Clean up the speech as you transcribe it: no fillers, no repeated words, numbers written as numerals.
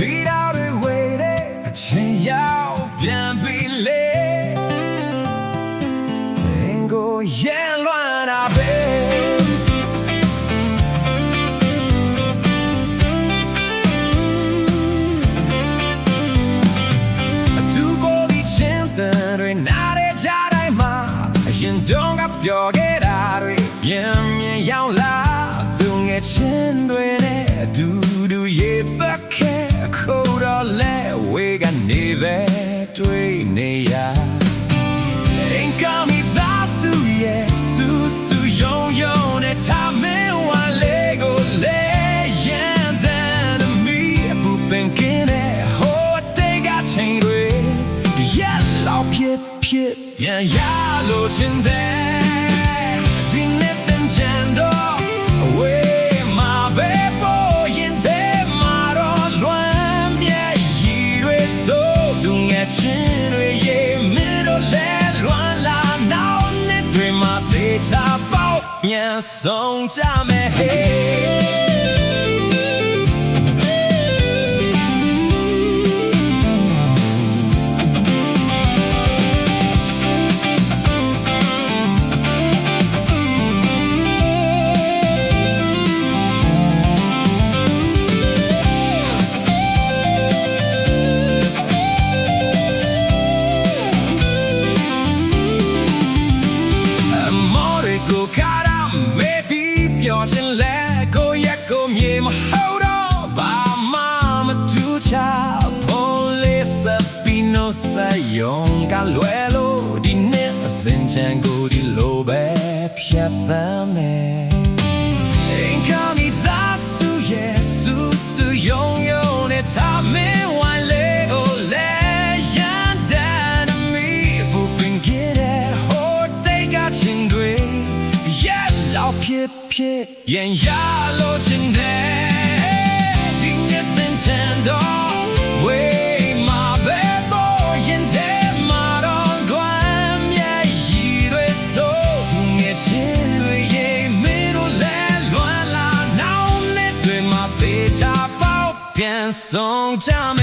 ပြီးတော့တွေဝေးတဲ့အချိန်ရောက်ပြန်ပြီလေအင်းကိုရဲလွမ်းတာပဲပြောခဲ့တာတွေပြန်မြင်ရောက်လာသူငယ်ချင်းတွေနဲ့အတူတူရေပတ်ခဲခုတော့လဲဝေကနေပဲတွေ့နေရအင်ကမီသားစုရဲ့စူးစူးယုံယုံနဲ့ထားမင်းဝါလေးကိုလဲရန်တန်မီအပူပင်ကင်းတဲ့ဟိုတေးကချိန်တွေရက်လောက်ဖြစ်ပြန်ရလို့ချင်တဲ့ပြန်ဆုံးကြမယ်ဟေးပြောချင်လဲကိုရက်ကိုမြေမဟုတ်တော့ဘာမှမတူချပေါ်လေးစပီနိုဆာယုံကလွယ်လို့ဒီနေ့အသင်ချန်ကိုဒီလိုပဲဖြတ်သမ်းမယ်အင်ကမီသားစုရဲ့စူးစူးယုံယုံနဲ့ထားမင်းဝိုင်းလေးကိုလဲရန်တန်မီဘူပင်ကြတဲ့ဟိုတိတ်ကချင်းတွေရဲ့လောက်ဖြစ်ရင်ရလို့ချင်တယ်ဒီနေ့သင်ချင်တော့ဝေးမှာပဲပေါ်ရင်တဲ့မှာတော့ကွမ်းမြဲရည်တွေစိုးငယ်ချင်းတွေရဲ့မင်းတို့လဲလွမ်းလာနောက်နဲ့တွေမှာပေးချပေါက်ပြန်ဆုံးကြမယ်